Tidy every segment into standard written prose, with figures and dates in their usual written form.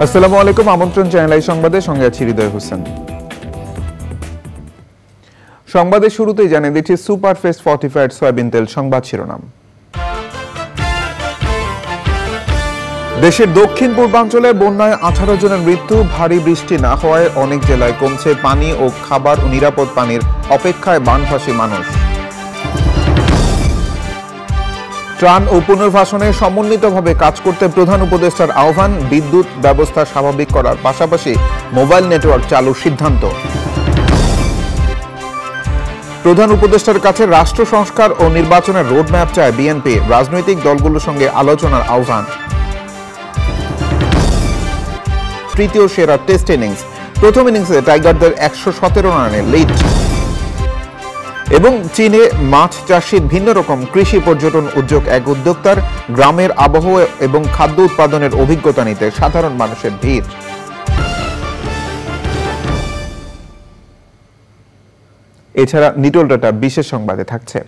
আসসালামু আলাইকুম। আমন্ত্রণ চ্যানেল আই সংবাদে, সঙ্গে আছি হৃদয় হোসেন। সংবাদের শুরুতেই জানিয়ে দিচ্ছি সুপারফেস্ট ফর্টিফাইড সয়াবিন তেল সংবাদ শিরোনাম। দেশের দক্ষিণ পূর্বাঞ্চলে বন্যায় 18 জনের মৃত্যু। ভারী বৃষ্টি না হওয়ায় অনেক জেলায় কমছে পানি ও খাবার ও নিরাপদ পানির অপেক্ষায় বানভাসী মানুষ। ত্রাণ ও পুনর্বাসনে সমন্বিতভাবে কাজ করতে প্রধান উপদেষ্টার আহ্বান। বিদ্যুৎ ব্যবস্থা স্বাভাবিক করার পাশাপাশি মোবাইল নেটওয়ার্ক চালুর সিদ্ধান্ত। প্রধান উপদেষ্টার কাছে রাষ্ট্র সংস্কার ও নির্বাচনের রোডম্যাপ চায় বিএনপি। রাজনৈতিক দলগুলোর সঙ্গে আলোচনার আহ্বান। তৃতীয় সেরা টেস্ট ইনিংস, প্রথম ইনিংসে টাইগারদের 117 রানে লিড। এবং চীনে মাছ চাষের ভিন্ন রকম কৃষি পর্যটন উদ্যোগ এক উদ্যোক্তার। গ্রামের আবহাওয়া এবং খাদ্য উৎপাদনের অভিজ্ঞতা নিতে সাধারণ মানুষের ভিড়। এছাড়া নিটল ডাটা বিশেষ সংবাদে থাকছে।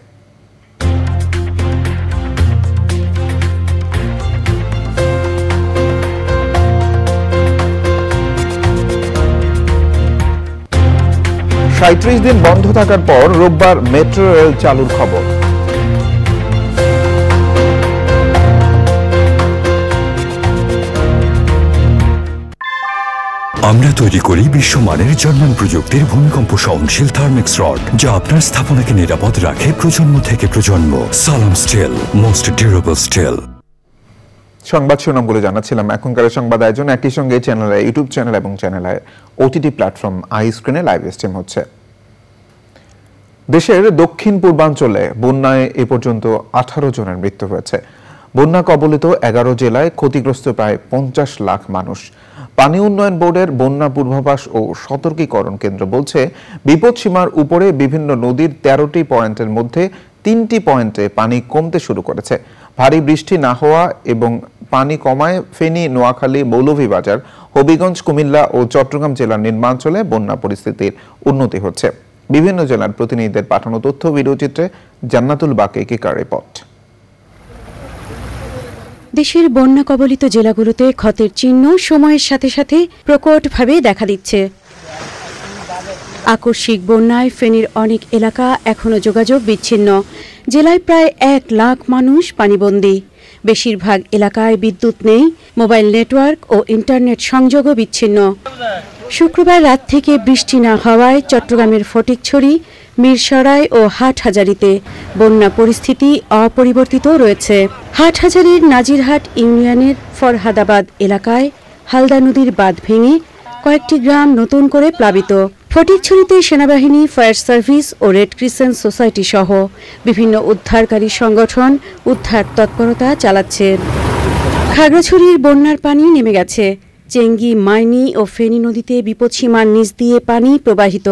$37 দিন বন্ধ থাকার পর রোববার মেট্রো রেল চালুর খবর। আমরা তৈরি করি বিশ্বমানের জার্মান প্রযুক্তির ভূমিকম্প সহনশীল থার্মিক্স রড, যা আপনার স্থাপনাকে নিরাপদ রাখে প্রজন্ম থেকে প্রজন্ম। সালাম স্টিল, মোস্ট ডিউরেবল স্টিল। সংবাদ শিরোনামগুলো জানাচ্ছিলাম। এখনকার সংবাদ আয়োজন একই সঙ্গে চ্যানেলে ইউটিউব চ্যানেল এবং চ্যানেলে ওটিটি প্ল্যাটফর্ম আই স্ক্রিনে লাইভ স্ট্রিম হচ্ছে। দেশের দক্ষিণ পূর্বাঞ্চলে বন্যায় এ পর্যন্ত 18 জনের মৃত্যু হয়েছে। বন্যা কবলিত 11 জেলায় ক্ষতিগ্রস্ত প্রায় 50 লাখ মানুষ। পানি উন্নয়ন বোর্ডের বন্যা পূর্বাভাস ও সতর্কীকরণ কেন্দ্র বলছে, বিপদসীমার উপরে বিভিন্ন নদীর 13টি পয়েন্টের মধ্যে 3টি পয়েন্টে পানি কমতে শুরু করেছে। ভারী বৃষ্টি না হওয়া এবং পানি কমায় ফেনী, নোয়াখালী, মৌলভীবাজার, হবিগঞ্জ, কুমিল্লা ও চট্টগ্রাম জেলার নিম্নাঞ্চলে বন্যা পরিস্থিতির উন্নতি হচ্ছে। বিভিন্ন জেলার প্রতিনিধিদের পাঠানো তথ্য ভিডিওচিত্রে জান্নাতুল বাকে কিকার রিপোর্ট। দেশের বন্যা কবলিত জেলাগুলোতে ক্ষতের চিহ্ন সময়ের সাথে সাথে প্রকটভাবে দেখা দিচ্ছে। আকস্মিক বন্যায় ফেনীর অনেক এলাকা এখনো যোগাযোগ বিচ্ছিন্ন। জেলায় প্রায় 1 লাখ মানুষ পানিবন্দী। বেশিরভাগ এলাকায় বিদ্যুৎ নেই, মোবাইল নেটওয়ার্ক ও ইন্টারনেট সংযোগও বিচ্ছিন্ন। শুক্রবার রাত থেকে বৃষ্টি না হওয়ায় চট্টগ্রামের ফটিকছড়ি, মিরসরাই ও হাটহাজারীতে বন্যা পরিস্থিতি অপরিবর্তিত রয়েছে। হাটহাজারীর নাজিরহাট ইউনিয়নের ফরহাদাবাদ এলাকায় হালদা নদীর বাঁধ ভেঙে কয়েকটি গ্রাম নতুন করে প্লাবিত। ফটিকছড়িতে সেনাবাহিনী, ফায়ার সার্ভিস ও রেড ক্রিসেন্ট সোসাইটি সহ বিভিন্ন উদ্ধারকারী সংগঠন উদ্ধার তৎপরতা চালাচ্ছে। খাগড়াছড়ির বন্যার পানি নেমে গেছে। চেঙ্গি, মাইনি ও ফেনী নদীতে বিপদসীমার নিচ দিয়ে পানি প্রবাহিত।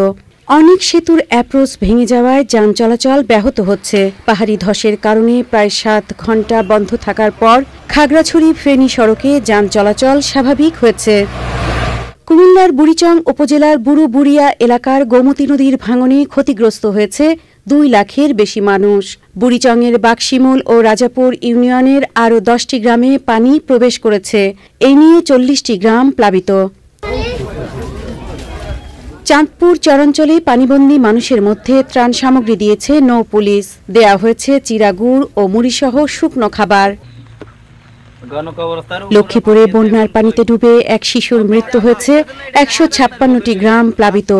অনেক সেতুর অ্যাপ্রোচ ভেঙে যাওয়ায় যান চলাচল ব্যাহত হচ্ছে। পাহাড়ি ধসের কারণে প্রায় 7 ঘন্টা বন্ধ থাকার পর খাগড়াছড়ি ফেনী সড়কে যান চলাচল স্বাভাবিক হয়েছে। কুমিল্লার বুড়িচং উপজেলার বুড়ুবুড়িয়া এলাকার গোমতী নদীর ভাঙনে ক্ষতিগ্রস্ত হয়েছে 2 লাখের বেশি মানুষ। বুড়িচংয়ের বাকশিমুল ও রাজাপুর ইউনিয়নের আরও 10টি গ্রামে পানি প্রবেশ করেছে। এই নিয়ে 40টি গ্রাম প্লাবিত। চাঁদপুর চরাঞ্চলে পানিবন্দী মানুষের মধ্যে ত্রাণ সামগ্রী দিয়েছে নৌ পুলিশ। দেয়া হয়েছে চিরাগুড় ও মুড়িসহ শুকনো খাবার। লক্ষ্মীপুরে বন্যার পানিতে ডুবে এক শিশুর মৃত্যু হয়েছে। 156টি গ্রাম প্লাবিত।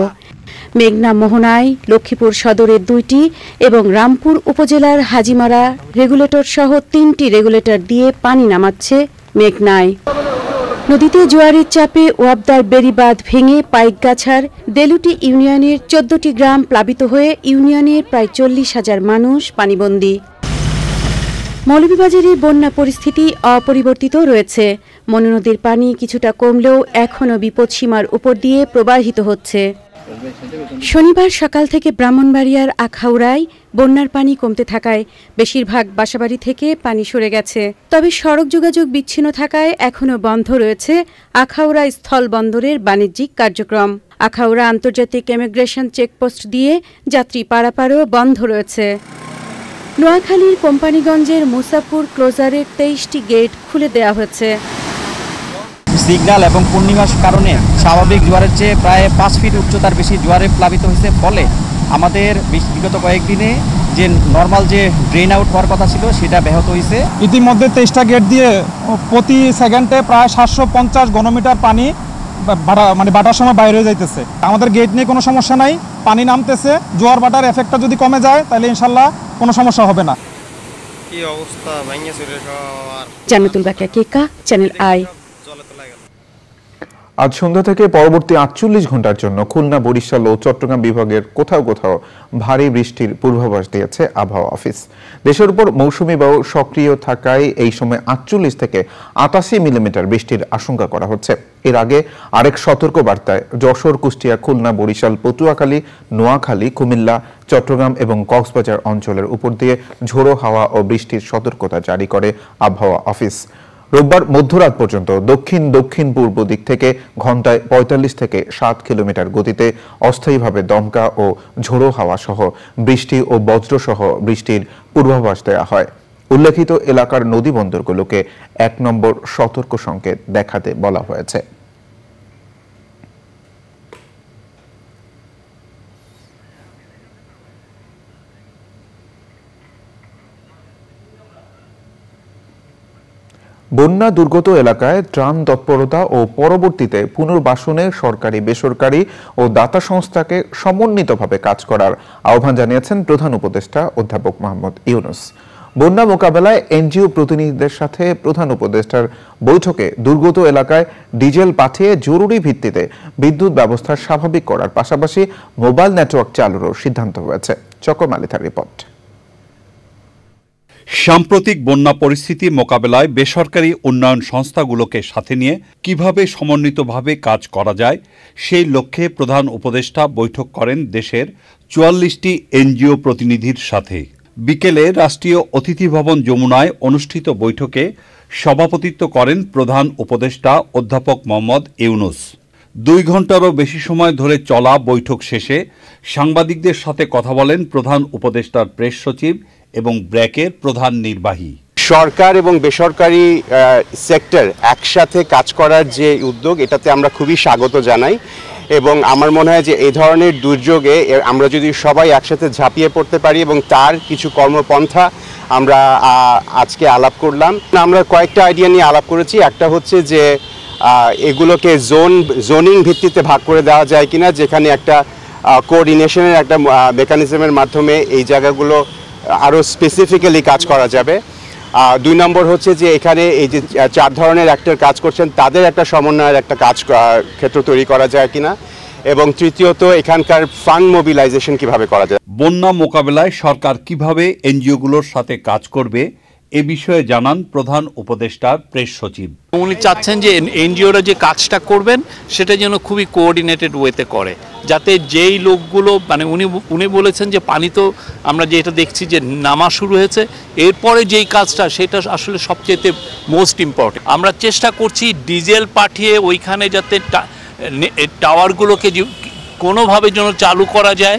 মেঘনা, মোহনায়, লক্ষ্মীপুর সদরের 2টি এবং রামপুর উপজেলার হাজিমারা রেগুলেটর সহ 3টি রেগুলেটর দিয়ে পানি নামাচ্ছে মেঘনায়। নদীতে জোয়ারের চাপে ওয়াবদার বেড়িবাঁধ ভেঙে পাইকগাছার দেলুটি ইউনিয়নের 14টি গ্রাম প্লাবিত হয়ে ইউনিয়নের প্রায় 40,000 মানুষ পানিবন্দী। মৌলভীবাজারে বন্যা পরিস্থিতি অপরিবর্তিত রয়েছে। মনু নদীর পানি কিছুটা কমলেও এখনও বিপদসীমার উপর দিয়ে প্রবাহিত হচ্ছে। শনিবার সকাল থেকে ব্রাহ্মণবাড়িয়ার আখাউড়ায় বন্যার পানি কমতে থাকায় বেশিরভাগ বাসাবাড়ি থেকে পানি সরে গেছে। তবে সড়ক যোগাযোগ বিচ্ছিন্ন থাকায় এখনও বন্ধ রয়েছে আখাউড়া স্থল বন্দরের বাণিজ্যিক কার্যক্রম। আখাউড়া আন্তর্জাতিক ইমিগ্রেশন চেকপোস্ট দিয়ে যাত্রী পারাপারও বন্ধ রয়েছে। নোয়াখালীর কোম্পানিগঞ্জের মুসাপুর ক্লোজারের 23টি গেট খুলে দেওয়া হয়েছে। সিগন্যাল এবং পূর্ণিমার কারণে স্বাভাবিক জোয়ারের চেয়ে প্রায় 5 ফিট উচ্চতার বেশি জোয়ারে প্লাবিত হয়েছে। ফলে আমাদের বিগত কয়েকদিনে যে নর্মাল যে ড্রেন আউট হওয়ার কথা ছিল সেটা ব্যাহত হয়েছে। ইতিমধ্যে 23টা গেট দিয়ে প্রতি সেকেন্ডে প্রায় 750 ঘনমিটার পানি বাটার সময় বাইরে হয়ে যাইতেছে। আমাদের গেট নিয়ে কোনো সমস্যা নাই, পানি নামতেছে। জোয়ার বাটার এফেক্টটা যদি কমে যায় তাহলে ইনশাল্লাহ কোনো সমস্যা হবে না। কি অবস্থা ভাঙিয়ে চলে সবার। জান্নাতুল বাকিয়া কেকা, চ্যানেল আই। আজ সন্ধ্যা থেকে পরবর্তী 48 ঘন্টার জন্য খুলনা, বরিশাল ও চট্টগ্রাম বিভাগের কোথাও কোথাও ভারী বৃষ্টির পূর্বাভাস দিয়েছে আবহাওয়া অফিস। দেশের উপর মৌসুমি বায়ু সক্রিয় থাকায় এই সময় 48 থেকে 88 মিলিমিটার বৃষ্টির আশঙ্কা করা হচ্ছে। এর আগে আরেক সতর্ক বার্তায় যশোর, কুষ্টিয়া, খুলনা, বরিশাল, পটুয়াখালী, নোয়াখালী, কুমিল্লা, চট্টগ্রাম এবং কক্সবাজার অঞ্চলের উপর দিয়ে ঝোড়ো হাওয়া ও বৃষ্টির সতর্কতা জারি করে আবহাওয়া অফিস। রোববার মধ্যরাত পর্যন্ত দক্ষিণ দক্ষিণ পূর্ব দিক থেকে ঘন্টায় 45 থেকে 60 কিলোমিটার গতিতে অস্থায়ীভাবে দমকা ও ঝোড়ো হাওয়া সহ বৃষ্টি ও বজ্রসহ বৃষ্টির পূর্বাভাস দেওয়া হয়। উল্লেখিত এলাকার নদী বন্দরগুলোকে 1 নম্বর সতর্ক সংকেত দেখাতে বলা হয়েছে। বন্যা দুর্গত এলাকায় ত্রাণ তৎপরতা ও পরবর্তীতে পুনর্বাসনে সরকারি, বেসরকারি ও দাতা সংস্থাকে সমন্বিতভাবে কাজ করার আহ্বান জানিয়েছেন প্রধান উপদেষ্টা অধ্যাপক মোহাম্মদ ইউনূস। বন্যা মোকাবেলায় এনজিও প্রতিনিধিদের সাথে প্রধান উপদেষ্টার বৈঠকে দুর্গত এলাকায় ডিজেল পাঠিয়ে জরুরি ভিত্তিতে বিদ্যুৎ ব্যবস্থা স্বাভাবিক করার পাশাপাশি মোবাইল নেটওয়ার্ক চালুরও সিদ্ধান্ত হয়েছে। চকর মালিথার রিপোর্ট। সাম্প্রতিক বন্যা পরিস্থিতি মোকাবেলায় বেসরকারি উন্নয়ন সংস্থাগুলোকে সাথে নিয়ে কিভাবে সমন্বিতভাবে কাজ করা যায় সেই লক্ষ্যে প্রধান উপদেষ্টা বৈঠক করেন দেশের 44টি এনজিও প্রতিনিধির সাথে। বিকেলে রাষ্ট্রীয় অতিথি ভবন যমুনায় অনুষ্ঠিত বৈঠকে সভাপতিত্ব করেন প্রধান উপদেষ্টা অধ্যাপক মোহাম্মদ ইউনূস। 2 ঘন্টারও বেশি সময় ধরে চলা বৈঠক শেষে সাংবাদিকদের সাথে কথা বলেন প্রধান উপদেষ্টার প্রেস সচিব এবং ব্র্যাকের প্রধান নির্বাহী। সরকার এবং বেসরকারি সেক্টর একসাথে কাজ করার যে উদ্যোগ, এটাতে আমরা খুবই স্বাগত জানাই এবং আমার মনে হয় যে এই ধরনের দুর্যোগে আমরা যদি সবাই একসাথে ঝাঁপিয়ে পড়তে পারি এবং তার কিছু কর্মপন্থা আমরা আজকে আলাপ করলাম। আমরা কয়েকটা আইডিয়া নিয়ে আলাপ করেছি। একটা হচ্ছে যে এগুলোকে জোনিং ভিত্তিতে ভাগ করে দেওয়া যায় কিনা, যেখানে একটা কোঅর্ডিনেশনের একটা মেকানিজমের মাধ্যমে এই জায়গাগুলো আরও স্পেসিফিক্যালি কাজ করা যাবে। 2 নম্বর হচ্ছে যে এখানে এই যে 4 ধরনের অ্যাক্টর কাজ করছেন তাদের একটা সমন্বয়ের একটা কাজ ক্ষেত্র তৈরি করা যায় কিনা, এবং তৃতীয়ত এখানকার ফান্ড মোবিলাইজেশন কিভাবে করা যায়। বন্যা মোকাবেলায় সরকার কিভাবে এনজিওগুলোর সাথে কাজ করবে এ বিষয়ে জানান প্রধান উপদেষ্টার প্রেস সচিব। উনি চাচ্ছেন যে এনজিওরা যে কাজটা করবেন সেটা যেন খুবই কোঅর্ডিনেটেড ওয়েতে করে, যাতে যেই লোকগুলো উনি বলেছেন যে পানি তো আমরা যেটা দেখছি যে নামা শুরু হয়েছে, এরপরে যেই কাজটা সেটা আসলে সবচেয়ে মোস্ট ইম্পর্টেন্ট। আমরা চেষ্টা করছি ডিজেল পাঠিয়ে ওইখানে যাতে টাওয়ারগুলোকে কোনোভাবে যেন চালু করা যায়,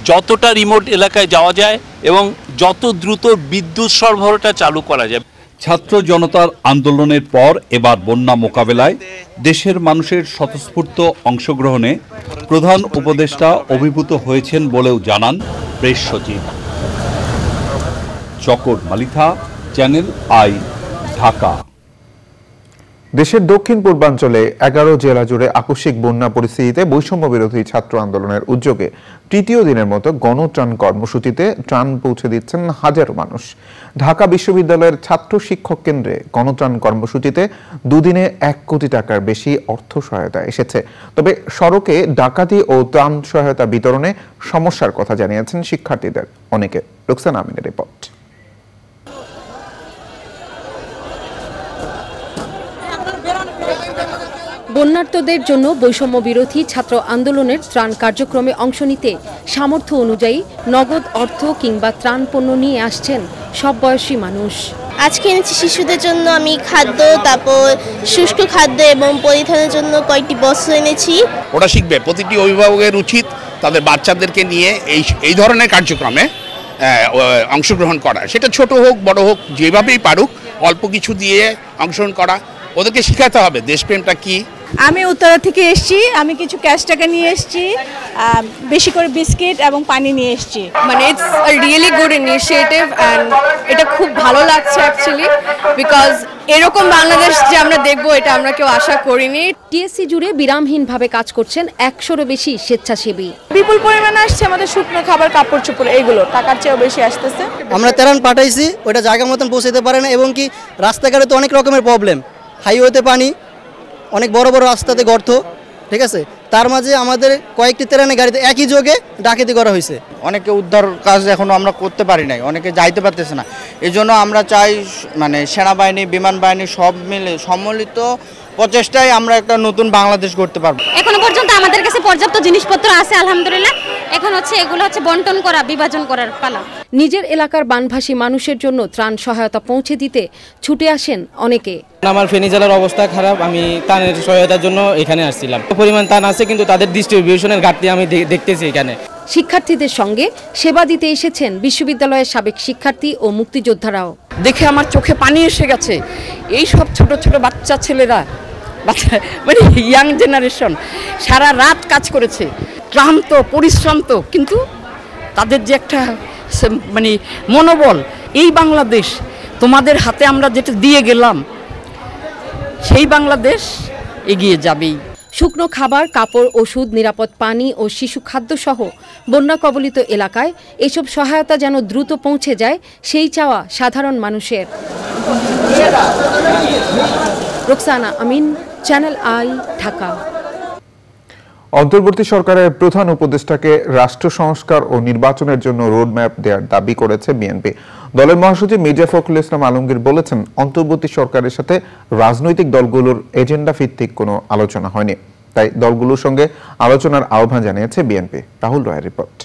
যতটা রিমোট এলাকায় যাওয়া যায় এবং যত দ্রুত বিদ্যুৎ সরবরাহটা চালু করা যায়। ছাত্র জনতার আন্দোলনের পর এবার বন্যা মোকাবেলায় দেশের মানুষের স্বতঃস্ফূর্ত অংশগ্রহণে প্রধান উপদেষ্টা অভিভূত হয়েছেন বলেও জানান প্রেস সচিব। চকর মালিথা, চ্যানেল আই, ঢাকা। দেশের দক্ষিণ পূর্বাঞ্চলে 11 জেলা জুড়ে আকস্মিক বন্যা পরিস্থিতিতে বৈষম্য বিরোধী ছাত্র আন্দোলনের উদ্যোগে তৃতীয় দিনের মতো গণত্রাণ কর্মসূচিতে ত্রাণ পৌঁছে দিচ্ছেন হাজারো মানুষ। ঢাকা বিশ্ববিদ্যালয়ের ছাত্র শিক্ষক কেন্দ্রে গণত্রাণ কর্মসূচিতে 2 দিনে 1 কোটি টাকার বেশি অর্থ সহায়তা এসেছে। তবে সড়কে ডাকাতি ও ত্রাণ সহায়তা বিতরণে সমস্যার কথা জানিয়েছেন শিক্ষার্থীদের অনেকে। রুকসানা আমিনের রিপোর্ট। বন্যার্তদের জন্য বৈষম্য বিরোধী ছাত্র আন্দোলনের ত্রাণ কার্যক্রমে অংশ নিতে সামর্থ্য অনুযায়ী নগদ অর্থ কিংবা ত্রাণ পণ্য নিয়ে আসছেন সব বয়সী মানুষ। আজকে এনেছি শিশুদের জন্য আমি খাদ্য, তারপর শুষ্ক খাদ্য এবং পরিধানের জন্য কয়েকটি বস্ত্র এনেছি। ওরা শিখবে, প্রতিটি অভিভাবকের উচিত তাদের বাচ্চাদেরকে নিয়ে এই ধরনের কার্যক্রমে অংশগ্রহণ করা। সেটা ছোট হোক বড় হোক, যেভাবেই পারুক অল্প কিছু দিয়ে অংশগ্রহণ করা ওদেরকে শেখাতে হবে দেশপ্রেমটা কি। আমি উত্তরা থেকে এসেছি, আমি কিছু ক্যাশ টাকা নিয়ে এসেছি, বেশি করে বিস্কিট এবং পানি নিয়ে এসেছি। মানে it's a really good initiative and এটা খুব ভালো লাগছে অ্যাকচুয়ালি, বিকজ এরকম বাংলাদেশ যে আমরা দেখবো এটা আমরা কেউ আশা করিনি। টিএসসি জুড়ে বিরামহীনভাবে কাজ করছেন 100-এরও বেশি স্বেচ্ছাসেবী। বিপুল পরিমাণে আসছে আমাদের শুকনো খাবার, কাপড় চোপড়, এগুলো টাকার চেয়েও বেশি আসতেছে। আমরা ত্রাণ পাঠাইছি, ওটা জায়গা মতন পৌঁছাতে পারে না, এবং কি রাস্তাঘাটে তো অনেক রকমের প্রবলেম, হাইওয়েতে পানি, অনেক বড় বড় রাস্তাতে গর্ত, ঠিক আছে। তার মাঝে আমাদের কয়েকটি ত্রাণের গাড়িতে একই যোগে ডাকাতি করা হয়েছে। অনেকে উদ্ধার কাজ এখনো আমরা করতে পারি নাই, অনেকে যাইতে পারতেছে না। এই জন্য আমরা চাই মানে সেনাবাহিনী, বিমান বাহিনী সব মিলে সম্মিলিত প্রচেষ্টায় আমরা একটা নতুন বাংলাদেশ গড়তে পারবো। এখনো পর্যন্ত আমাদের কাছে পর্যাপ্ত জিনিসপত্র আছে আলহামদুলিল্লাহ। এখন এগুলো বন্টন করা, বিভাজন করার পালা। নিজের এলাকার বানভাসী মানুষের জন্য ত্রাণ সহায়তা পৌঁছে দিতে ছুটে আসেন অনেকে। আমার ফেনী জেলার অবস্থা খারাপ, আমি ত্রাণের সহায়তার জন্য এখানে আসছিলাম। পরিমাণ ত্রাণ আছে কিন্তু তাদের ডিস্ট্রিবিউশনের ঘাটতি আমি দেখতেছি এখানে। শিক্ষার্থীদের সঙ্গে সেবা দিতে এসেছেন বিশ্ববিদ্যালয়ের সাবেক শিক্ষার্থী ও মুক্তিযোদ্ধারাও। দেখে আমার চোখে পানি এসে গেছে। এই সব ছোট ছোট বাচ্চা ছেলেরা, মানে ইয়াং জেনারেশন সারা রাত কাজ করেছে, ক্লান্ত পরিশ্রান্ত, কিন্তু তাদের যে একটা মানে মনোবল, এই বাংলাদেশ তোমাদের হাতে আমরা যেটা দিয়ে গেলাম সেই বাংলাদেশ এগিয়ে যাবেই। শুকনো খাবার, কাপড়, ওষুধ, নিরাপদ পানি ও শিশু খাদ্য সহ বন্যা কবলিত এলাকায় এসব সহায়তা যেন দ্রুত পৌঁছে যায়, সেই চাওয়া সাধারণ মানুষের। রোকসানা আমিন, চ্যানেল আই, ঢাকা। অন্তর্বর্তী সরকারের প্রধান উপদেষ্টাকে রাষ্ট্র সংস্কার ও নির্বাচনের জন্য রোডম্যাপ দেওয়ার দাবি করেছে বিএনপি। দলের মহাসচিব মির্জা ফখরুল ইসলাম আলমগীর বলেছেন, অন্তর্বর্তী সরকারের সাথে রাজনৈতিক দলগুলোর এজেন্ডা ভিত্তিক কোনো আলোচনা হয়নি, তাই দলগুলোর সঙ্গে আলোচনার আহ্বান জানিয়েছে বিএনপি। রাহুল রায়ের রিপোর্ট।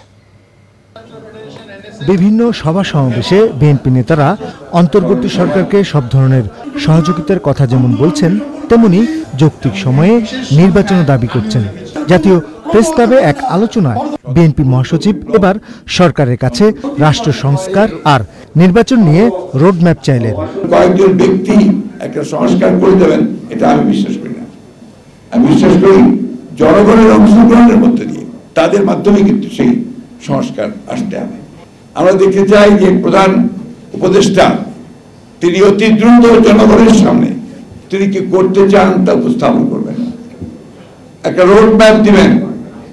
বিভিন্ন সভা সমাবেশে বিএনপি নেতারা অন্তর্বর্তী সরকারকে সব ধরনের সহযোগিতার কথা যেমন বলছেন, তেমনি যৌক্তিক সময়ে নির্বাচনও দাবি করছেন। জাতীয় প্রেস ক্লাবে এক আলোচনায় বিএনপি মহাসচিব এবার সরকারের কাছে রাষ্ট্র সংস্কার আর নির্বাচন নিয়ে রোডম্যাপ চাইলেন। কয়েকজন ব্যক্তি একটা সংস্কার করে দেবেন, এটা আমি বিশ্বাস করি না। আমি বিশ্বাস করি জনগণের অংশগ্রহণের মধ্যে দিয়ে, তাদের মাধ্যমে কিন্তু সেই সংস্কার আসতে হবে। আমরা দেখতে চাই যে প্রধান উপদেষ্টা তিনি অতি দ্রুত জনগণের সামনে তিনি কি করতে চান তা উপস্থাপন করবেন, একটা রোড ম্যাপ দিবেন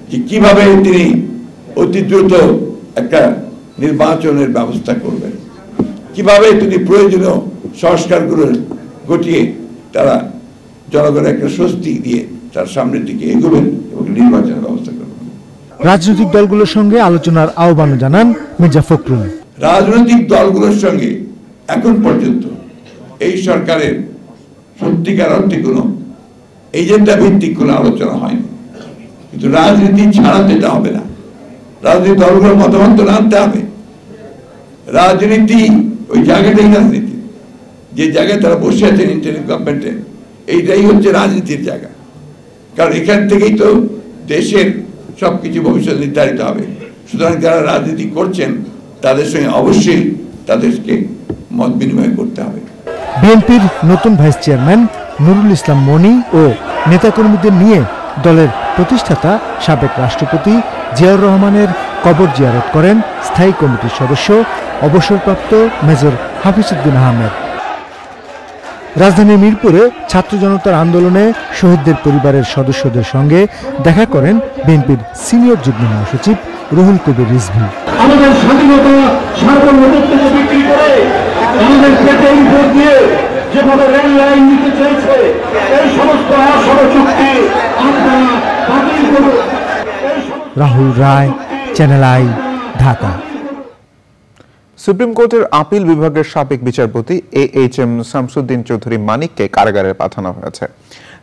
যে কিভাবে তিনি অতি দ্রুত একটা নির্বাচনের ব্যবস্থা করবেন, কিভাবে তিনি প্রয়োজনীয় সংস্কারগুলো ঘটিয়ে তারা জনগণের একটা স্বস্তি দিয়ে তার সামনের দিকে এগোবেন এবং নির্বাচনের ব্যবস্থা করবেন। রাজনৈতিক দলগুলোর সঙ্গে আলোচনার আহ্বান জানান মির্জা ফখরুল। রাজনৈতিক দলগুলোর সঙ্গে এখন পর্যন্ত এই সরকারের সত্যিকার অর্থে কোনো এজেন্ডা ভিত্তিক কোনো আলোচনা হয়নি, কিন্তু রাজনীতি ছাড়া তো এটা হবে না। রাজনৈতিক দলগুলোর মতামত আনতে হবে। রাজনীতি ওই জায়গাটাই রাজনীতি, যে জায়গায় তারা বসে আছেন ইন্টারিম গভর্নমেন্টে, এইটাই হচ্ছে রাজনীতির জায়গা। কারণ এখান থেকেই তো দেশের সবকিছু ভবিষ্যৎ নির্ধারিত হবে। সুতরাং যারা রাজনীতি করছেন তাদের সঙ্গে অবশ্যই তাদেরকে মত বিনিময় করতে হবে। বিএনপির নতুন ভাইস চেয়ারম্যান নুরুল ইসলাম মনি ও নেতাকর্মীদের নিয়ে দলের প্রতিষ্ঠাতা সাবেক রাষ্ট্রপতি জিয়াউর রহমানের কবর জিয়ারত করেন স্থায়ী কমিটির সদস্য অবসরপ্রাপ্ত মেজর হাফিজ উদ্দিন আহমেদ। রাজধানীর মিরপুরে ছাত্র জনতার আন্দোলনে শহীদদের পরিবারের সদস্যদের সঙ্গে দেখা করেন বিএনপির সিনিয়র যুগ্ম মহাসচিব রুহুল কবির রিজভী। আমাদের স্বাধীনতা সার্বভৌমত্বকে বিক্রি করে আমাদের পেটের উপর দিয়ে যেভাবে রেল লাইন নিতে চেয়েছে, এই সমস্ত আসল চুক্তি আপনারা বাতিল করুন। রাহুল রায়, চ্যানেল আই, ঢাকা। সুপ্রিম কোর্টের আপিল বিভাগের সাবেক বিচারপতি AHM শামসুদ্দিন চৌধুরী মানিককে কারাগারে পাঠানো হয়েছে।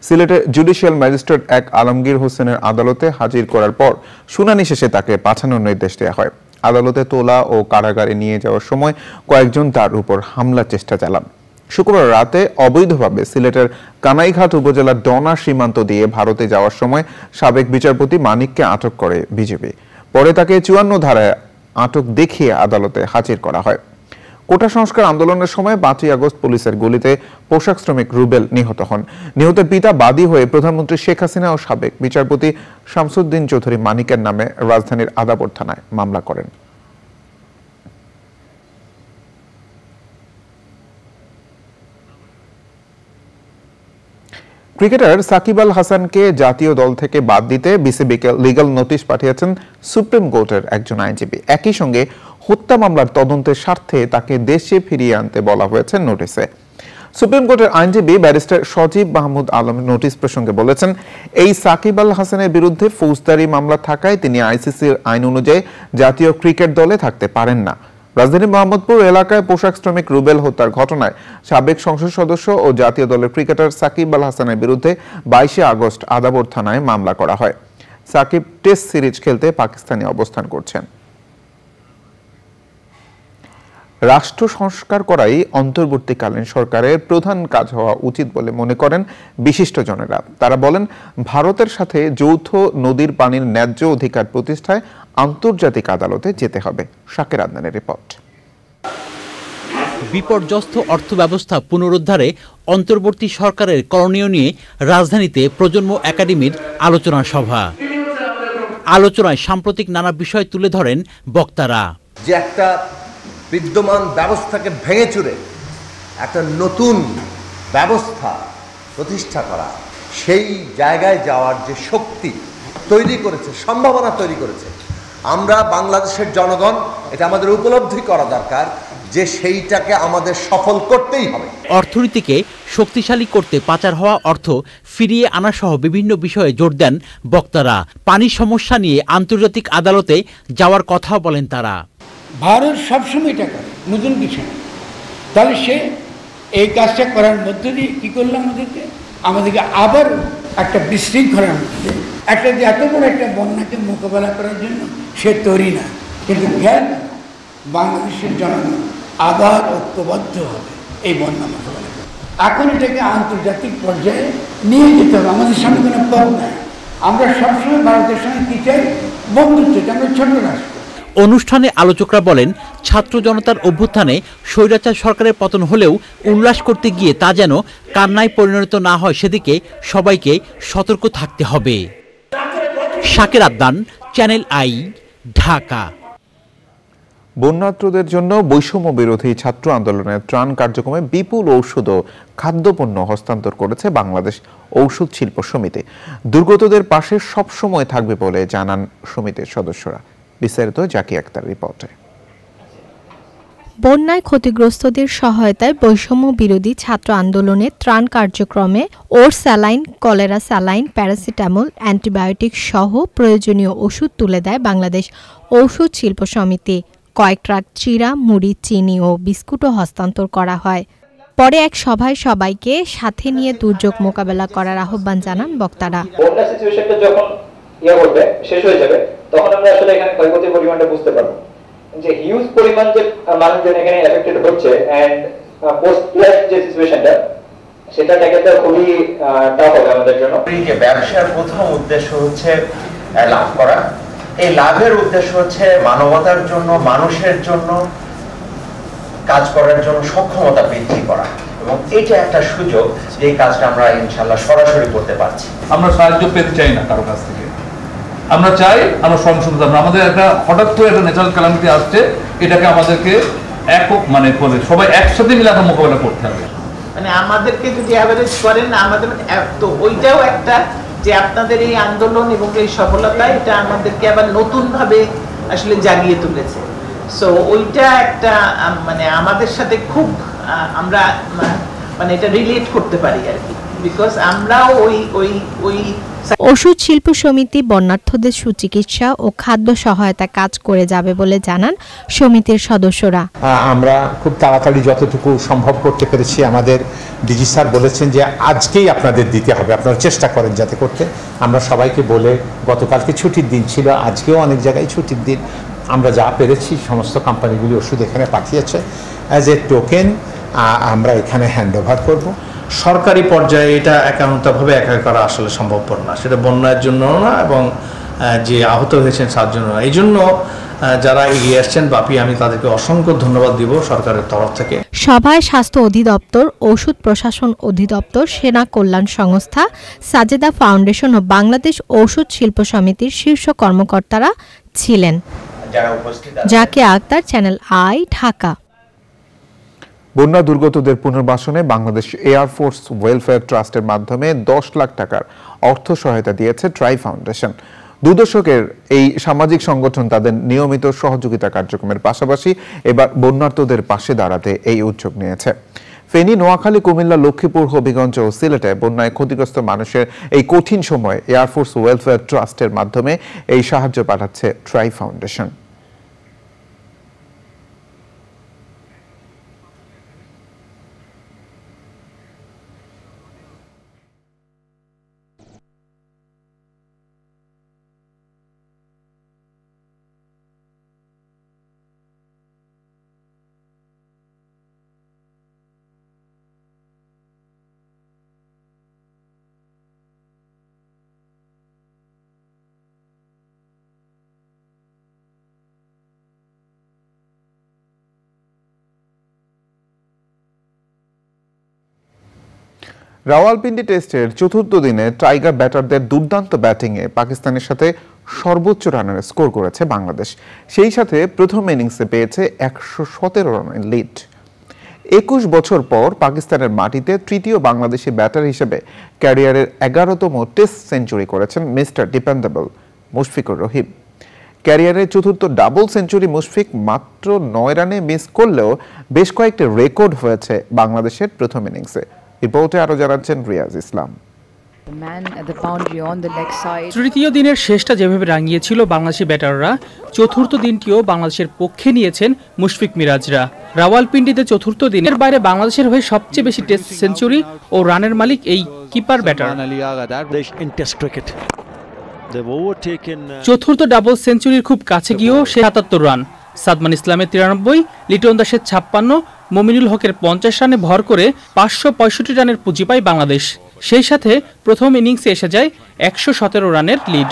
সিলেটে জুডিশিয়াল ম্যাজিস্ট্রেট এক আলমগীর হোসেনের আদালতে হাজির করার পর শুনানি শেষে তাকে পাঠানোর নির্দেশ দেওয়া হয়। আদালতে তোলা ও কারাগারে নিয়ে যাওয়ার সময় কয়েকজন তার উপর হামলার চেষ্টা চালান। শুক্রবার রাতে অবৈধভাবে সিলেটের কানাইঘাট উপজেলার ডনা সীমান্ত দিয়ে ভারতে যাওয়ার সময় সাবেক বিচারপতি মানিককে আটক করে বিজেপি। পরে তাকে ৫৪ ধারায় আটক দেখিয়ে আদালতে হাজির করা হয়। কোটা সংস্কার আন্দোলনের সময় 5ই আগস্ট পুলিশের গুলিতে পোশাক শ্রমিক রুবেল নিহত হন। নিহতের পিতা বাদী হয়ে প্রধানমন্ত্রী শেখ হাসিনা ও সাবেক বিচারপতি শামসুদ্দিন চৌধুরী মানিকের নামে রাজধানীর আদাবর থানায় মামলা করেন। ক্রিকেটার সাকিব আল হাসানকে জাতীয় দল থেকে বাদ দিতে বিসিবিকে লিগ্যাল নোটিশ পাঠিয়েছেন সুপ্রিম কোর্টের একজন আইনজীবী। একই সঙ্গে হত্যা মামলার তদন্তের স্বার্থে তাকে দেশে ফিরিয়ে আনতে বলা হয়েছে নোটিশে। সুপ্রিম কোর্টের আইনজীবী ব্যারিস্টার সজীব মাহমুদ আলম নোটিশ প্রসঙ্গে বলেছেন, এই সাকিব আল হাসানের বিরুদ্ধে ফৌজদারি মামলা থাকায় তিনি আইসিসির আইন অনুযায়ী জাতীয় ক্রিকেট দলে থাকতে পারেন না। রাজধানীর মোহাম্মদপুর এলাকায় পোশাক শ্রমিক রুবেল হত্যার ঘটনায় সাবেক সংসদ সদস্য ও জাতীয় দলের ক্রিকেটার সাকিব আল হাসানের বিরুদ্ধে 22 আগস্ট আদাবর থানায় মামলা করা হয়। সাকিব টেস্ট সিরিজ খেলতে পাকিস্তানে অবস্থান করছেন। রাষ্ট্র সংস্কার করাই অন্তর্বর্তীকালীন সরকারের প্রধান কাজ হওয়া উচিত বলে মনে করেন বিশিষ্টজনেরা। তারা বলেন, ভারতের সাথে যৌথ নদীর পানির ন্যায্য অধিকার প্রতিষ্ঠায় আন্তর্জাতিক আদালতে যেতে হবে। শাকের আদনানের রিপোর্ট। বিপর্যস্ত অর্থব্যবস্থা পুনরুদ্ধারে অন্তর্বর্তী সরকারের করণীয় নিয়ে রাজধানীতে প্রজন্ম একাডেমির আলোচনা সভা। আলোচনায় সাম্প্রতিক নানা বিষয় তুলে ধরেন বক্তারা। যে একটা বিদ্যমান ব্যবস্থাকে ভেঙে চুরে একটা নতুন ব্যবস্থা প্রতিষ্ঠা করা, সেই জায়গায় যাওয়ার যে শক্তি তৈরি করেছে, সম্ভাবনা তৈরি করেছে, আমরা বাংলাদেশের জনগণ এটা আমাদের উপলব্ধি করা দরকার যে সেইটাকে আমাদের সফল করতেই হবে। অর্থনীতিকে শক্তিশালী করতে পাচার হওয়া অর্থ ফিরিয়ে আনা সহ বিভিন্ন বিষয়ে জোর দেন বক্তারা। পানির সমস্যা নিয়ে আন্তর্জাতিক আদালতে যাওয়ার কথাও বলেন তারা। ভারত সবসময় এটা করে, নতুন কিছু না। তাহলে সে এই কাজটা করার মধ্য দিয়ে কী করলো, আমাদেরকে আবার একটা বিশৃঙ্খলার মধ্যে একটা যে এত বড় একটা বন্যাকে মোকাবেলা করার জন্য সে তৈরি না, কিন্তু জ্ঞান বাংলাদেশের জনগণ আবার ঐক্যবদ্ধ হবে এই বন্যা মোকাবেলা। এখন এটাকে আন্তর্জাতিক পর্যায়ে নিয়ে যেতে হবে, আমাদের সামনে কোনো পথ নাই। আমরা সবসময় ভারতের সঙ্গে কী চাই, বন্ধুত্ব, আমরা ছোট রাষ্ট্র। অনুষ্ঠানে আলোচকরা বলেন, ছাত্র জনতার অভ্যুত্থানে স্বৈরাচার সরকারের পতন হলেও উল্লাস করতে গিয়ে তা যেন কান্নায় পরিণত না হয়, সেদিকে সবাইকে সতর্ক থাকতে হবে। শাকের আদনান, চ্যানেল আই, ঢাকা। বন্যার্তদের জন্য বৈষম্য বিরোধী ছাত্র আন্দোলনের ত্রাণ কার্যক্রমে বিপুল ঔষধ ও খাদ্যপণ্য হস্তান্তর করেছে বাংলাদেশ ঔষধ শিল্প সমিতি। দুর্গতদের পাশে সবসময় থাকবে বলে জানান সমিতির সদস্যরা। বিস্তারিত জাকি আক্তার রিপোর্টে। বন্যায় ক্ষতিগ্রস্তদের সহায়তায় বৈষম্য বিরোধী ছাত্র আন্দোলনের ত্রাণ কার্যক্রমে ওর saline, cholera saline, paracetamol, antibiotic সহ প্রয়োজনীয় ওষুধ তুলে দেয় বাংলাদেশ ঔষধ শিল্প সমিতি। কয়েক ট্রাক চিরা, মুড়ি, চিনি ও বিস্কুটও হস্তান্তর করা হয়। পরে এক সভায় সবাইকে সাথে নিয়ে দুর্যোগ মোকাবেলা করার আহ্বান জানান বক্তারা। বন্যা সিচুয়েশনটা যখন করবে, শেষ হয়ে যাবে, তখন আমরা আসলে এখানে ক্ষয়ক্ষতির পরিমাণটা বুঝতে পারবো যে হিউজ পরিমাণ যে মানুষজন এখানে এফেক্টেড হচ্ছে, এন্ড পোস্ট ফ্লাড যে সিচুয়েশনটা সেটা ট্যাকেলটা খুবই টাফ হবে আমাদের জন্য। এই যে ব্যবসার প্রথম উদ্দেশ্য হচ্ছে লাভ করা, এই লাভের উদ্দেশ্য হচ্ছে মানবতার জন্য, মানুষের জন্য কাজ করার জন্য সক্ষমতা বৃদ্ধি করা, এবং এটা একটা সুযোগ যে কাজটা আমরা ইনশাআল্লাহ সরাসরি করতে পারছি। আমরা সাহায্য পেতে চাই না কারো কাছ থেকে, আমরা চাই আমরা সংশোধন। আমাদের একটা হঠাৎ করে একটা ন্যাচারাল ক্যালামিটি আসছে, এটাকে আমাদেরকে একক করে সবাই একসাথে মিলে একটা মোকাবেলা করতে হবে। আমাদেরকে যদি অ্যাভারেজ করেন, আমাদের তো ওইটাও একটা যে আপনাদের এই আন্দোলন এবং এই সফলতা, এটা আমাদেরকে আবার নতুন ভাবে আসলে জাগিয়ে তুলেছে। সো ওইটা একটা আমাদের সাথে খুব আমরা এটা রিলেট করতে পারি আর কি, বিকজ আমরাও ওই ওষুধ শিল্প সমিতি বন্যার্থদের সুচিকিৎসা ও খাদ্য সহায়তা কাজ করে যাবে বলে জানান সমিতির সদস্যরা। আমরা খুব তাড়াতাড়ি যতটুকু সম্ভব করতে পেরেছি। আমাদের ডিজি স্যার বলেছেন যে আজকেই আপনাদের দিতে হবে, আপনারা চেষ্টা করেন যাতে করতে। আমরা সবাইকে বলে, গতকালকে ছুটির দিন ছিল, আজকেও অনেক জায়গায় ছুটির দিন, আমরা যা পেরেছি সমস্ত কোম্পানিগুলি ওষুধ এখানে পাঠিয়েছে। অ্যাজ এ টোকেন আমরা এখানে হ্যান্ড ওভার করবো। সরকারি পর্যায়ে এটা একান্তভাবে একা করা আসলে সম্ভবপর না, সেটা বন্যার জন্য না এবং যে আহত হয়েছেন তার জন্য। এই জন্য যারা এগিয়ে আসছেন বাপি, আমি তাদেরকে অসংখ্য ধন্যবাদ দিব সরকারের তরফ থেকে। সভায় স্বাস্থ্য অধিদপ্তর, ঔষধ প্রশাসন অধিদপ্তর, সেনা কল্যাণ সংস্থা, সাজেদা ফাউন্ডেশন ও বাংলাদেশ ঔষধ শিল্প সমিতির শীর্ষ কর্মকর্তারা ছিলেন। Zakia Akhter, Channel I, Dhaka. বন্যা দুর্গতদের পুনর্বাসনে বাংলাদেশ এয়ারফোর্স ওয়েলফেয়ার ট্রাস্টের মাধ্যমে 10 লাখ টাকার অর্থ সহায়তা দিয়েছে ট্রাই ফাউন্ডেশন। 2 দশকের এই সামাজিক সংগঠন তাদের নিয়মিত সহযোগিতা কার্যক্রমের পাশাপাশি এবার বন্যার্তদের পাশে দাঁড়াতে এই উদ্যোগ নিয়েছে। ফেনী, নোয়াখালী, কুমিল্লা, লক্ষ্মীপুর, হবিগঞ্জ ও সিলেটে বন্যায় ক্ষতিগ্রস্ত মানুষের এই কঠিন সময়ে এয়ারফোর্স ওয়েলফেয়ার ট্রাস্টের মাধ্যমে এই সাহায্য পাঠাচ্ছে ট্রাই ফাউন্ডেশন। রাওয়ালপিন্ডি টেস্টের চতুর্থ দিনে টাইগার ব্যাটারদের দুর্দান্ত ব্যাটিংয়ে পাকিস্তানের সাথে সর্বোচ্চ রানের স্কোর করেছে বাংলাদেশ। সেই সাথে প্রথম ইনিংসে পেয়েছে 117 রানের লিড। 21 বছর পর পাকিস্তানের মাটিতে তৃতীয় বাংলাদেশি ব্যাটার হিসেবে ক্যারিয়ারের 11তম টেস্ট সেঞ্চুরি করেছেন মিস্টার ডিপেন্ডেবল মুশফিকুর রহিম। ক্যারিয়ারের চতুর্থ ডাবল সেঞ্চুরি মুশফিক মাত্র 9 রানে মিস করলেও বেশ কয়েকটি রেকর্ড হয়েছে বাংলাদেশের প্রথম ইনিংসে। রিপোর্টে আরো জানাচ্ছেন রিয়াজ ইসলাম। তৃতীয় দিনের শেষটা যেভাবে রাঙিয়েছিল বাংলাদেশি ব্যাটাররা, চতুর্থ দিনটিও বাংলাদেশের পক্ষে নিয়েছেন মুশফিক মিরাজরা। রাওয়ালপিন্ডিতে চতুর্থ দিনের বাইরে বাংলাদেশের হয়ে সবচেয়ে বেশি টেস্ট সেঞ্চুরি ও রানের মালিক এই কিপার ব্যাটার। চতুর্থ ডাবল সেঞ্চুরির খুব কাছে গিয়েও সে ৭৭ রান। সাদমান ইসলামের 93, লিটন দাসের 56, মমিনুল হকের 50 রানে ভর করে 565 রানের পুঁজি পায় বাংলাদেশ। সেই সাথে প্রথম ইনিংসে এসে যায় 117 রানের lead.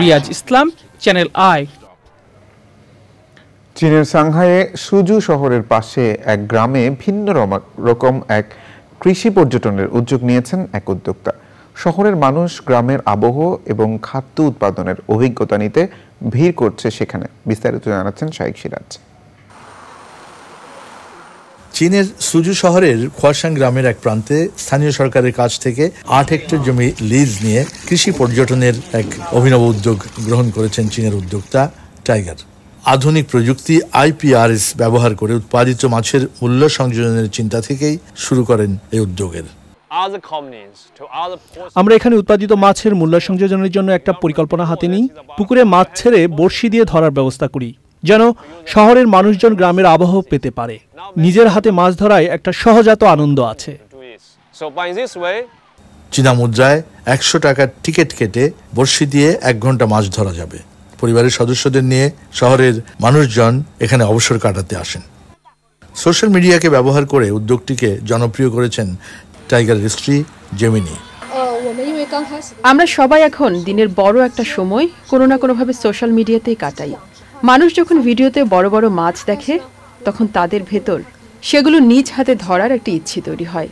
Riaz Islam, Channel i. চীনের সাংহাইয়ে সুজু শহরের পাশে এক গ্রামে ভিন্ন রকম এক কৃষি পর্যটনের উদ্যোগ নিয়েছেন এক উদ্যোক্তা। শহরের মানুষ গ্রামের আবহ এবং খাদ্য উৎপাদনের অভিজ্ঞতা নিতে ভিড় করছে সেখানে। বিস্তারিত জানাচ্ছেন শাইখ সিরাজ। চীনের সুজু শহরের খোয়াসাং গ্রামের এক প্রান্তে স্থানীয় সরকারের কাছ থেকে 8 হেক্টর জমি লিজ নিয়ে কৃষি পর্যটনের এক অভিনব উদ্যোগ গ্রহণ করেছেন চীনের উদ্যোক্তা টাইগার। আধুনিক প্রযুক্তি IPRS ব্যবহার করে উৎপাদিত মাছের মূল্য সংযোজনের চিন্তা থেকেই শুরু করেন এই উদ্যোগের। আমরা এখানে উৎপাদিত মাছের মূল্য সংযোজনের জন্য একটা পরিকল্পনা হাতে নিই। পুকুরে মাছ ছেড়ে বড়শি দিয়ে ধরার ব্যবস্থা করি, যেন শহরের মানুষজন গ্রামের আবহাওয়া পেতে পারে। নিজের হাতে মাছ ধরায় একটা সহজাত আনন্দ আছে। চীনা মুদ্রায় 100 টাকার টিকিট কেটে বড়শি দিয়ে 1 ঘন্টা মাছ ধরা যাবে। পরিবারের সদস্যদের নিয়ে শহরের মানুষজন এখানে অবসর কাটাতে আসেন। সোশ্যাল মিডিয়াকে ব্যবহার করে উদ্যোগটিকে জনপ্রিয় করেছেন টাইগারের স্ত্রী জেমিনি। আমরা সবাই এখন দিনের বড় একটা সময় কোনো না কোনোভাবে সোশ্যাল মিডিয়াতেই কাটাই। মানুষ যখন ভিডিওতে বড় বড় মাছ দেখে, তখন তাদের ভেতর সেগুলো নিজ হাতে ধরার একটা ইচ্ছে তৈরি হয়।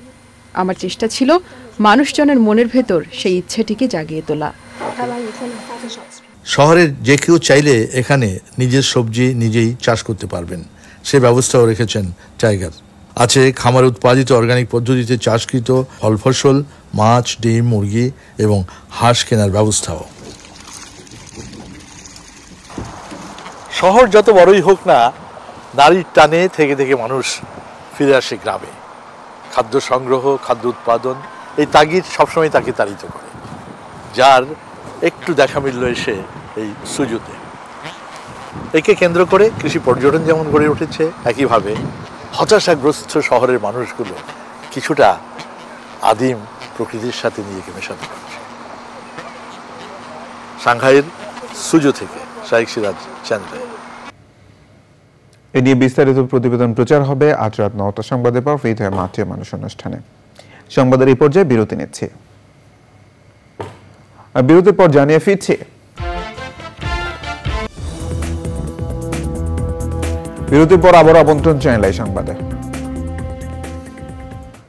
আমার চেষ্টা ছিল মানুষজনের মনের ভেতর সেই ইচ্ছেটিকে জাগিয়ে তোলা। শহরের যে কেউ চাইলে এখানে নিজের সবজি নিজেই চাষ করতে পারবেন, সে ব্যবস্থাও রেখেছেন টাইগার। আছে খামার উৎপাদিত অর্গানিক পদ্ধতিতে চাষকৃত ফল ফসল, মাছ, ডিম, মুরগি এবং হাঁস কেনার ব্যবস্থাও। শহর যত বড়ই হোক না, নারীর টানে থেকে থেকে মানুষ ফিরে আসে গ্রামে। খাদ্য সংগ্রহ, খাদ্য উৎপাদন, এই তাগিদ সবসময় তাকে তাড়িত করে, যার একটু দেখা মিলল এসে এই সুজুতে। একে কেন্দ্র করে কৃষি পর্যটন যেমন গড়ে উঠেছে, একইভাবে হতাশাগ্রস্ত শহরের মানুষগুলো কিছুটা আদিম প্রকৃতির সাথে নিজেকে মেশাতে পারছে। সাংহাইয়ের সুজু থেকে শাইখ সিরাজ, চ্যানেল। এ নিয়ে বিস্তারিত প্রতিবেদন প্রচার হবে আজ রাত 9টা সংবাদের পর ফিরে হয় মাটিয়া মানুষ অনুষ্ঠানে। সংবাদের এই পর্যায়ে বিরতি নিচ্ছে। বিরতির পর জানিয়ে ফিরছি। বিরতির পর আবার আমন্ত্রণ চ্যানেল সংবাদে।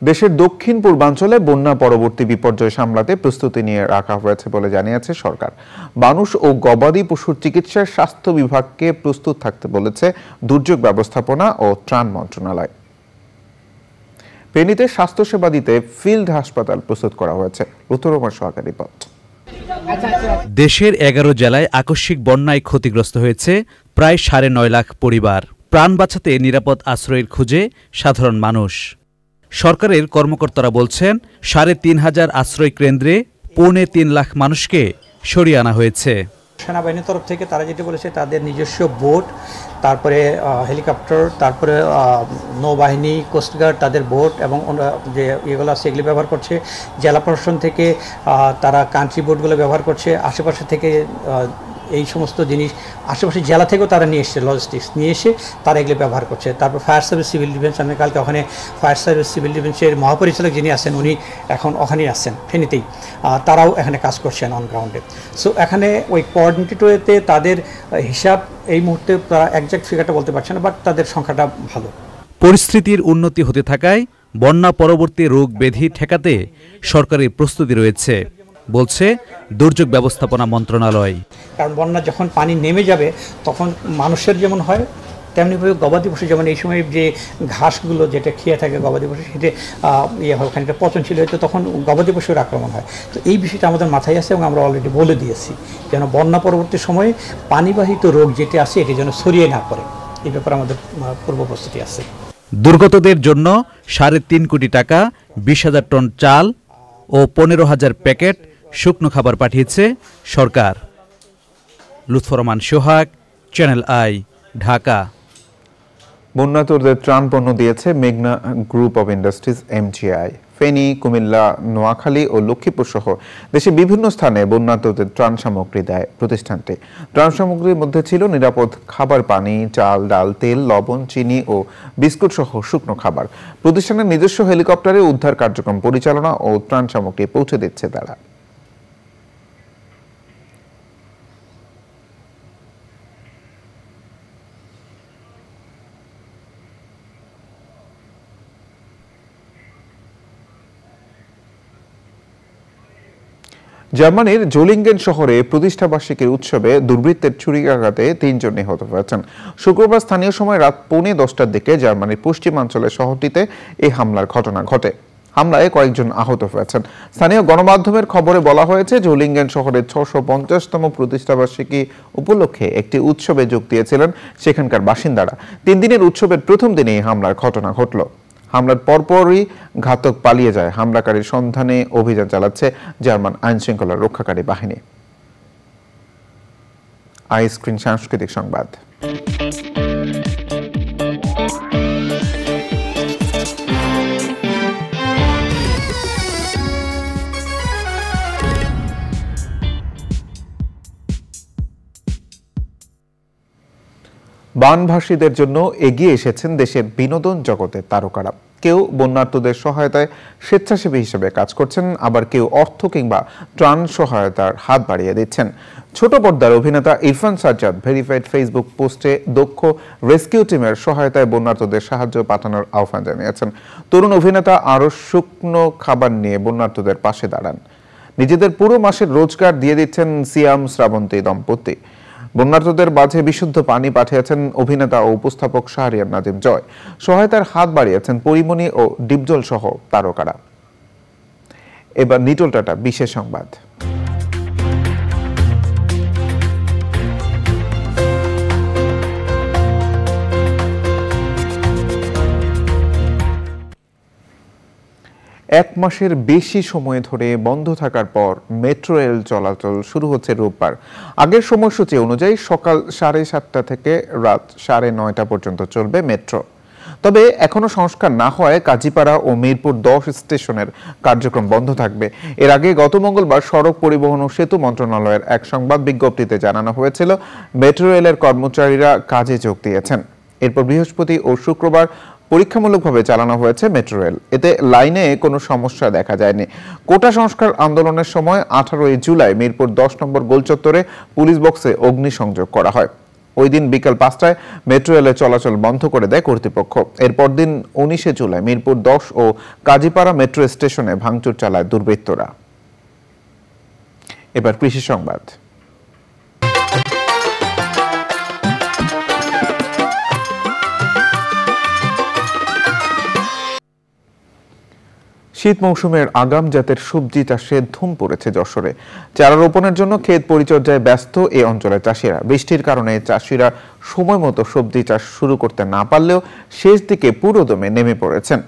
দেশের দক্ষিণ পূর্বাঞ্চলে বন্যা পরবর্তী বিপর্যয় সামলাতে প্রস্তুতি নিয়ে রাখা হয়েছে বলে জানিয়েছে সরকার। মানুষ ও গবাদি পশুর চিকিৎসায় স্বাস্থ্য বিভাগকে প্রস্তুত থাকতে বলেছে দুর্যোগ ব্যবস্থাপনা ও ত্রাণ মন্ত্রণালয়। ফেনীতে স্বাস্থ্যসেবা দিতে ফিল্ড হাসপাতাল প্রস্তুত করা হয়েছে। লুথুরমার সহকারী রিপোর্ট। দেশের 11 জেলায় আকস্মিক বন্যায় ক্ষতিগ্রস্ত হয়েছে প্রায় 9.5 লাখ পরিবার। প্রাণ বাঁচাতে নিরাপদ আশ্রয়ের খুঁজে সাধারণ মানুষ। সরকারের কর্মকর্তারা বলছেন 3,500 আশ্রয় কেন্দ্রে 3.25 লাখ মানুষকে সরিয়ে আনা হয়েছে। সেনাবাহিনীর তরফ থেকে তারা যেটা বলেছে তাদের নিজস্ব বোট, তারপরে হেলিকপ্টার, তারপরে নৌবাহিনী, কোস্টগার্ড তাদের বোট এবং যে এগুলো আছে এগুলো ব্যবহার করছে। জেলা প্রশাসন থেকে তারা কান্ট্রি বোটগুলো ব্যবহার করছে। আশেপাশে থেকে এই সমস্ত জিনিস আশেপাশে জেলা থেকেও তারা নিয়ে এসছে, লজিস্টিক্স নিয়ে এসে তারা এগুলো ব্যবহার করছে। তারপর ফায়ার সার্ভিস সিভিল ডিফেন্স, আমি কালকে ওখানে ফায়ার সার্ভিস সিভিল ডিফেন্সের মহাপরিচালক যিনি আছেন উনি এখন ওখানেই আছেন ফেনীতেই, তারাও এখানে কাজ করছেন অন গ্রাউন্ডে। সো এখানে ওই কোঅর্ডিনেটেড ওয়েতে তাদের হিসাব এই মুহূর্তে তারা একজ্যাক্ট ফিগারটা বলতে পারছে না, বাট তাদের সংখ্যাটা ভালো। পরিস্থিতির উন্নতি হতে থাকায় বন্যা পরবর্তী রোগ ব্যাধি ঠেকাতে সরকারের প্রস্তুতি রয়েছে বলছে দুর্যোগ ব্যবস্থাপনা মন্ত্রণালয়। কারণ বন্যা যখন পানি নেমে যাবে তখন মানুষের যেমন হয় তেমনিভাবে গবাদি পশু, যেমন এই সময় যে ঘাসগুলো যেটা খেয়ে থাকে গবাদি পশু সেটা হয় খানিকটা পচনশীল হয়তো তখন গবাদি পশুর আক্রমণ হয়। তো এই বিষয়টা আমাদের মাথায় আছে এবং আমরা অলরেডি বলে দিয়েছি যেন বন্যা পরবর্তী সময়ে পানিবাহিত রোগ যেটা আছে এটি যেন ছড়িয়ে না পড়ে, এই ব্যাপারে আমাদের পূর্ব প্রস্তুতি আছে। দুর্গতদের জন্য 3.5 কোটি টাকা, 20,000 টন চাল ও 15,000 প্যাকেট শুকনো খাবার পাঠিয়েছে সরকার। Lutfar Rahman Sohag, channel I, Dhaka. বন্যাতুরদের ত্রাণ পণ্য দিয়েছে মেঘনা group of industries MGI। Feni, Comilla, Noakhali ও লক্ষ্মীপুর সহ দেশে বিভিন্ন স্থানে বন্যাতুরদের ত্রাণ সামগ্রী দেয় প্রতিষ্ঠানটি। ত্রাণ সামগ্রীর মধ্যে ছিল নিরাপদ খাবার পানি, চাল, ডাল, তেল, লবণ, চিনি ও বিস্কুট সহ শুকনো খাবার। প্রতিষ্ঠানের নিজস্ব হেলিকপ্টারে উদ্ধার কার্যক্রম পরিচালনা ও ত্রাণ সামগ্রী পৌঁছে দিচ্ছে তারা। জার্মানির জোলিঙ্গেন শহরে প্রতিষ্ঠাবার্ষিকীর উৎসবে দুর্বৃত্তের ছুরিকাঘাতে 3 জন নিহত হয়েছেন। শুক্রবার স্থানীয় সময় রাত 9:45টার দিকে জার্মানির পশ্চিমাঞ্চলের শহরটিতে এই হামলার ঘটনা ঘটে। হামলায় কয়েকজন আহত হয়েছেন। স্থানীয় গণমাধ্যমের খবরে বলা হয়েছে জোলিঙ্গেন শহরের 650তম প্রতিষ্ঠাবার্ষিকী উপলক্ষে একটি উৎসবে যোগ দিয়েছিলেন সেখানকার বাসিন্দারা। 3 দিনের উৎসবের প্রথম দিনে এই হামলার ঘটনা ঘটল। হামলার পরপরই ঘাতক পালিয়ে যায়। হামলাকারীর সন্ধানে অভিযান চালাচ্ছে জার্মান আইনশৃঙ্খলা রক্ষাকারী বাহিনী। আইস্ক্রিন সাংস্কৃতিক সংবাদ। বানভাসীদের জন্য এগিয়ে এসেছেন দেশের বিনোদন জগতের তারকারা। কেউ বন্যার্তদের সহায়তায় স্বেচ্ছাসেবী হিসেবে কাজ করছেন, আবার কেউ অর্থ কিংবা ত্রাণ সহায়তার হাত বাড়িয়ে দিচ্ছেন। ছোট পর্দার অভিনেতা ইরফান সাজ্জাদ ভেরিফাইড ফেসবুক পোস্টে দক্ষ রেস্কিউ টিমের সহায়তায় বন্যার্তদের সাহায্য পাঠানোর আহ্বান জানিয়েছেন। তরুণ অভিনেতা আরও শুকনো খাবার নিয়ে বন্যার্তদের পাশে দাঁড়ান। নিজেদের পুরো মাসের রোজগার দিয়ে দিচ্ছেন সিয়াম শ্রাবন্তী দম্পতি। বন্যার্তদের মাঝে বিশুদ্ধ পানি পাঠিয়েছেন অভিনেতা ও উপস্থাপক শাহরিয়ার নাজিম জয়। সহায়তার হাত বাড়িয়েছেন পরিমণি ও ডিপজল সহ তারকারা। এবার নিটল টাটা বিশেষ সংবাদ। এক মাসের বেশি সময় ধরে বন্ধ থাকার পর মেট্রো রেল চলাচল শুরু হচ্ছে রোববার। আগের সময়সূচি অনুযায়ী সকাল 7:30 থেকে রাত 9:30 পর্যন্ত চলবে মেট্রো। তবে এখনো সংস্কার না হওয়ায় কাজীপাড়া ও মিরপুর 10 স্টেশনের কার্যক্রম বন্ধ থাকবে। এর আগে গত মঙ্গলবার সড়ক পরিবহন ও সেতু মন্ত্রণালয়ের এক সংবাদ বিজ্ঞপ্তিতে জানানো হয়েছিল মেট্রো রেলের কর্মচারীরা কাজে যোগ দিয়েছেন। এরপর বৃহস্পতি ও শুক্রবার পরীক্ষামূলকভাবে চালানো হয়েছে মেট্রো রেল। এতে লাইনে কোনো সমস্যা দেখা যায়নি। কোটা সংস্কার আন্দোলনের সময় 18 জুলাই মিরপুর 10 নম্বর গোলচত্বরে পুলিশ বক্সে অগ্নিসংযোগ করা হয়। ওই দিন বিকেল 5টায় মেট্রো রেলের চলাচল বন্ধ করে দেয় কর্তৃপক্ষ। এরপর দিন 19 জুলাই মিরপুর 10 ও কাজীপাড়া মেট্রো স্টেশনে ভাঙচুর চালায় দুর্বৃত্তরা। এবার কৃষি সংবাদ। শীত মৌসুমের আগাম জাতের সবজি চাষে ধুম পড়েছে যশোরে। চারা রোপণের জন্য ক্ষেত পরিচর্যায় ব্যস্ত এই অঞ্চলের চাষিরা। বৃষ্টির কারণে চাষিরা সময় মতো সবজি চাষ শুরু করতে না পারলেও শেষ দিকে পুরোদমে নেমে পড়েছেন।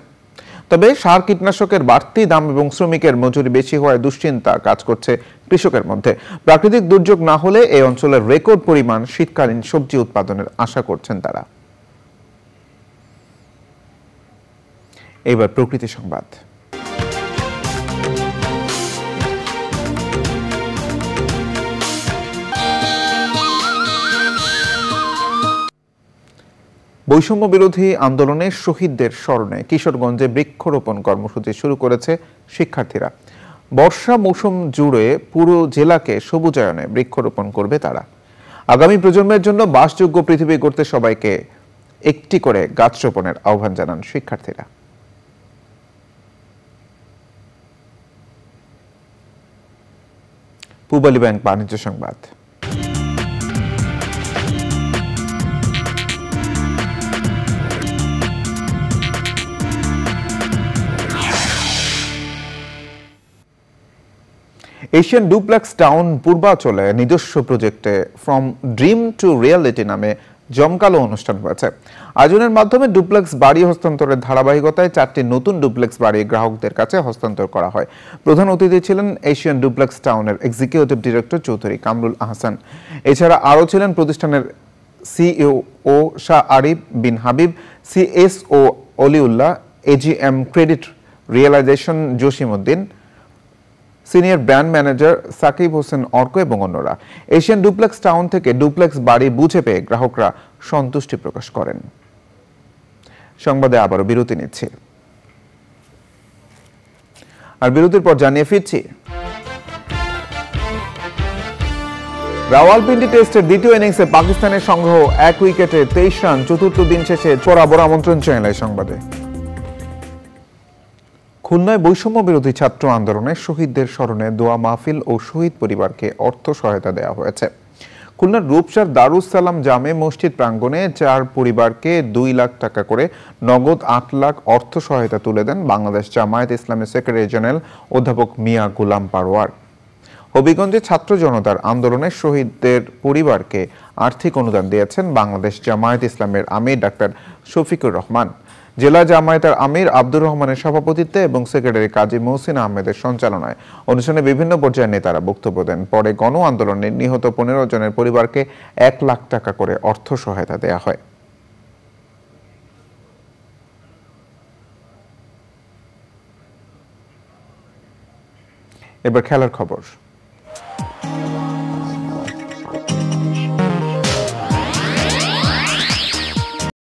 তবে সার কীটনাশকের বাড়তি দাম এবং শ্রমিকের মজুরি বেশি হওয়ায় দুশ্চিন্তা কাজ করছে কৃষকের মধ্যে। প্রাকৃতিক দুর্যোগ না হলে এই অঞ্চলের রেকর্ড পরিমাণ শীতকালীন সবজি উৎপাদনের আশা করছেন তারা। এবার প্রকৃতি সংবাদ। বৈষম্য বিরোধী আন্দোলনে শহীদদের স্মরণে কিশোরগঞ্জে বৃক্ষরোপণ কর্মসূচি শুরু করেছে শিক্ষার্থীরা। বর্ষা মৌসুম জুড়ে পুরো জেলাকে সবুজায়নে বৃক্ষরোপণ করবে তারা। আগামী প্রজন্মের জন্য বাসযোগ্য পৃথিবী গড়তে সবাইকে একটি করে গাছ রোপণের আহ্বান জানান শিক্ষার্থীরা। পূবালী ব্যাংক বাণিজ্য সংবাদ। এশিয়ান ডুপ্লেক্স টাউন পূর্বাচলে নিজস্ব প্রজেক্টে ফ্রম ড্রিম টু রিয়ালিটি নামে জমকালো অনুষ্ঠান হয়েছে। আয়োজনের মাধ্যমে ডুপ্লেক্স বাড়ি হস্তান্তরের ধারাবাহিকতায় 4টি নতুন ডুপ্লেক্স বাড়ি গ্রাহকদের কাছে হস্তান্তর করা হয়। প্রধান অতিথি ছিলেন এশিয়ান ডুপ্লেক্স টাউনের এক্সিকিউটিভ ডিরেক্টর চৌধুরী কামরুল আহসান। এছাড়া আরও ছিলেন প্রতিষ্ঠানের CEO Shah Arif Bin Habib, CSO Oliullah, AGM credit realisation Jasimuddin, senior brand manager Sakib Hossain Arko এবং অন্যরা। এশিয়ান ডুপ্লেক্স টাউন থেকে ডুপ্লেক্স বাড়ি বুঝে পেয়ে গ্রাহকরা সন্তুষ্টি প্রকাশ করেন। সংবাদে আবারও বিরতি নিচ্ছি, আর বিরতির পর জানিয়ে ফিরছি। রাওয়ালপিন্ডি টেস্টের দ্বিতীয় ইনিংসে পাকিস্তানের সংগ্রহ 1 উইকেটে 23 রান। চতুর্থ দিন শেষে বরাবর আমন্ত্রণ চ্যানেল সংবাদে। খুলনায় বৈষম্য বিরোধী ছাত্র আন্দোলনে শহীদদের স্মরণে দোয়া মাহফিল ও শহীদ পরিবারকে অর্থ সহায়তা দেওয়া হয়েছে। খুলনার রূপসার দারুস সালাম জামে মসজিদ প্রাঙ্গণে 4 পরিবারকে 2 লাখ টাকা করে নগদ 8 লাখ অর্থ সহায়তা তুলে দেন বাংলাদেশ জামায়াত ইসলামের সেক্রেটারি জেনারেল অধ্যাপক মিয়া গোলাম পারোয়ার। হবিগঞ্জে ছাত্র জনতার আন্দোলনে শহীদদের পরিবারকে আর্থিক অনুদান দিয়েছেন বাংলাদেশ জামায়াত ইসলামের আমির ডাক্তার শফিকুর রহমান। জেলা জামায়াতের আমির আব্দুর রহমানের সভাপতিত্বে এবং সেক্রেটারি কাজী মহসিন আহমেদের সঞ্চালনায় অনুষ্ঠানে বিভিন্ন পর্যায়ের নেতারা বক্তব্য দেন। পরে গণ আন্দোলনে নিহত 15 জনের পরিবারকে 1 লাখ টাকা করে অর্থ সহায়তা দেয়া হয়। এবার খেলার খবর।